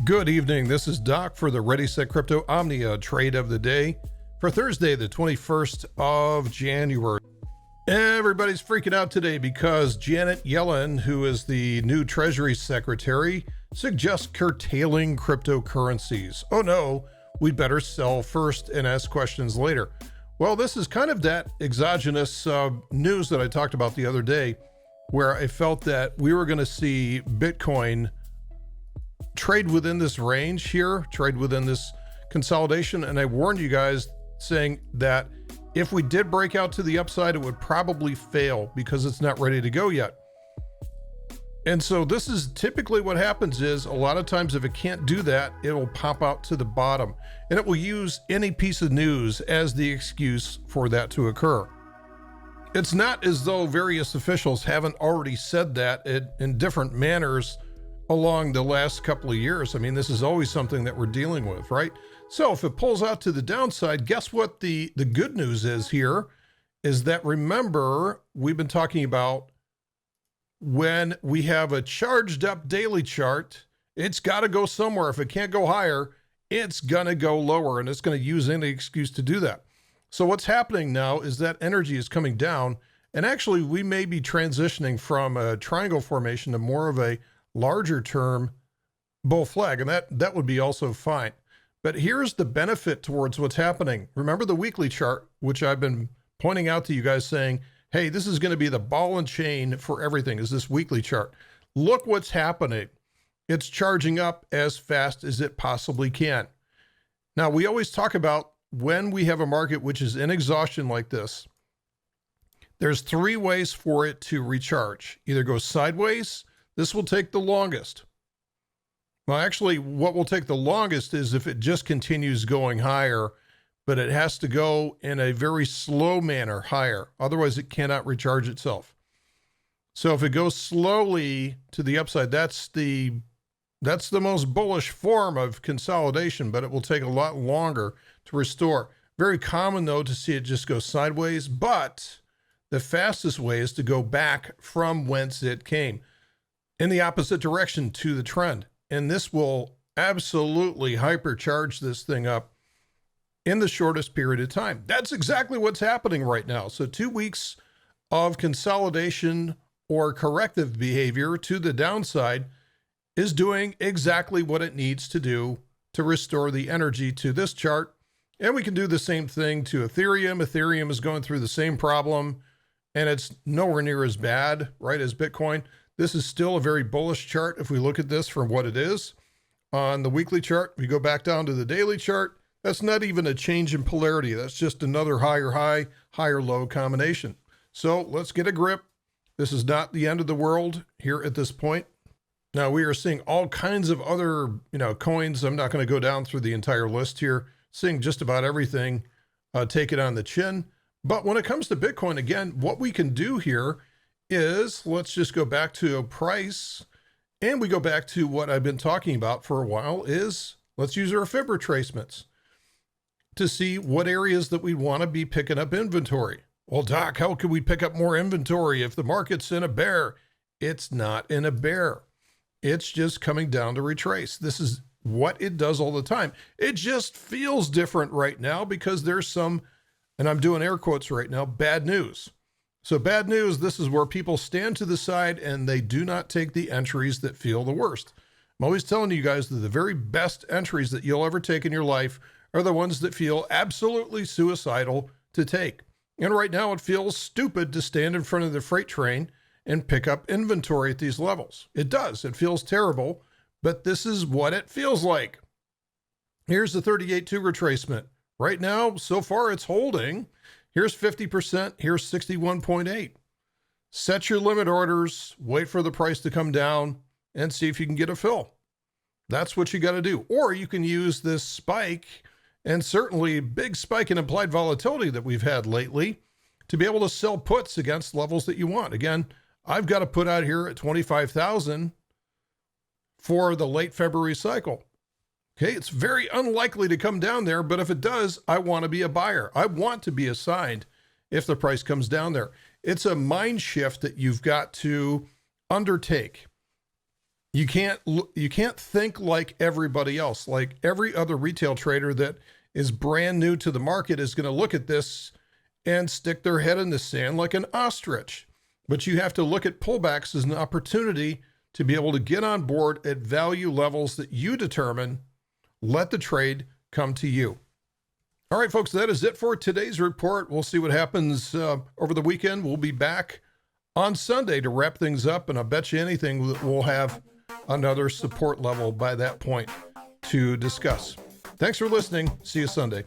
Good evening. This is Doc for the ReadySetCrypto OMNIA trade of the day for Thursday, the 21st of January. Everybody's freaking out today because Janet Yellen, who is the new Treasury Secretary, suggests curtailing cryptocurrencies. Oh no, we'd better sell first and ask questions later. Well, this is kind of that exogenous news that I talked about the other day, where I felt that we were going to see Bitcoin trade within this range here, trade within this consolidation. And I warned you guys saying that if we did break out to the upside, it would probably fail because it's not ready to go yet. And so this is typically what happens is a lot of times if it can't do that, it'll pop out to the bottom and it will use any piece of news as the excuse for that to occur. It's not as though various officials haven't already said that in different manners along the last couple of years. I mean, this is always something that we're dealing with, right? So if it pulls out to the downside, guess what the good news is here is that, remember, we've been talking about when we have a charged up daily chart, it's got to go somewhere. If it can't go higher, it's going to go lower, and it's going to use any excuse to do that. So what's happening now is that energy is coming down, and actually we may be transitioning from a triangle formation to more of a larger term bull flag, and that would be also fine. But here's the benefit towards what's happening. Remember the weekly chart, which I've been pointing out to you guys saying, hey, this is going to be the ball and chain for everything, is this weekly chart. Look what's happening. It's charging up as fast as it possibly can. Now, we always talk about when we have a market which is in exhaustion like this, there's three ways for it to recharge. Either go sideways. This will take the longest. Well, actually, what will take the longest is if it just continues going higher, but it has to go in a very slow manner higher. Otherwise, it cannot recharge itself. So if it goes slowly to the upside, that's the most bullish form of consolidation, but it will take a lot longer to restore. Very common, though, to see it just go sideways, but the fastest way is to go back from whence it came, in the opposite direction to the trend. And this will absolutely hypercharge this thing up in the shortest period of time. That's exactly what's happening right now. So 2 weeks of consolidation or corrective behavior to the downside is doing exactly what it needs to do to restore the energy to this chart. And we can do the same thing to Ethereum. Ethereum is going through the same problem, and it's nowhere near as bad, right, as Bitcoin. This is still a very bullish chart if we look at this from what it is. On the weekly chart, we go back down to the daily chart. That's not even a change in polarity. That's just another higher high, higher low combination. So let's get a grip. This is not the end of the world here at this point. Now we are seeing all kinds of other, coins. I'm not going to go down through the entire list here, seeing just about everything take it on the chin. But when it comes to Bitcoin, again, what we can do here is let's just go back to a price, and we go back to what I've been talking about for a while is let's use our fib retracements to see what areas that we want to be picking up inventory. Well, Doc, how can we pick up more inventory if the market's in a bear? It's not in a bear. It's just coming down to retrace. This is what it does all the time. It just feels different right now because there's some, and I'm doing air quotes right now, bad news. So bad news, this is where people stand to the side and they do not take the entries that feel the worst. I'm always telling you guys that the very best entries that you'll ever take in your life are the ones that feel absolutely suicidal to take. And right now it feels stupid to stand in front of the freight train and pick up inventory at these levels. It does. It feels terrible, but this is what it feels like. Here's the 38.2 retracement. Right now, so far it's holding. Here's 50%, here's 61.8. Set your limit orders, wait for the price to come down, and see if you can get a fill. That's what you got to do. Or you can use this spike, and certainly big spike in implied volatility that we've had lately, to be able to sell puts against levels that you want. Again, I've got to put out here at 25,000 for the late February cycle. Okay, it's very unlikely to come down there, but if it does, I want to be a buyer. I want to be assigned if the price comes down there. It's a mind shift that you've got to undertake. You can't think like everybody else. Like every other retail trader that is brand new to the market is going to look at this and stick their head in the sand like an ostrich. But you have to look at pullbacks as an opportunity to be able to get on board at value levels that you determine. Let the trade come to you. All right, folks, that is it for today's report. We'll see what happens over the weekend. We'll be back on Sunday to wrap things up, and I bet you anything we'll have another support level by that point to discuss. Thanks for listening. See you Sunday.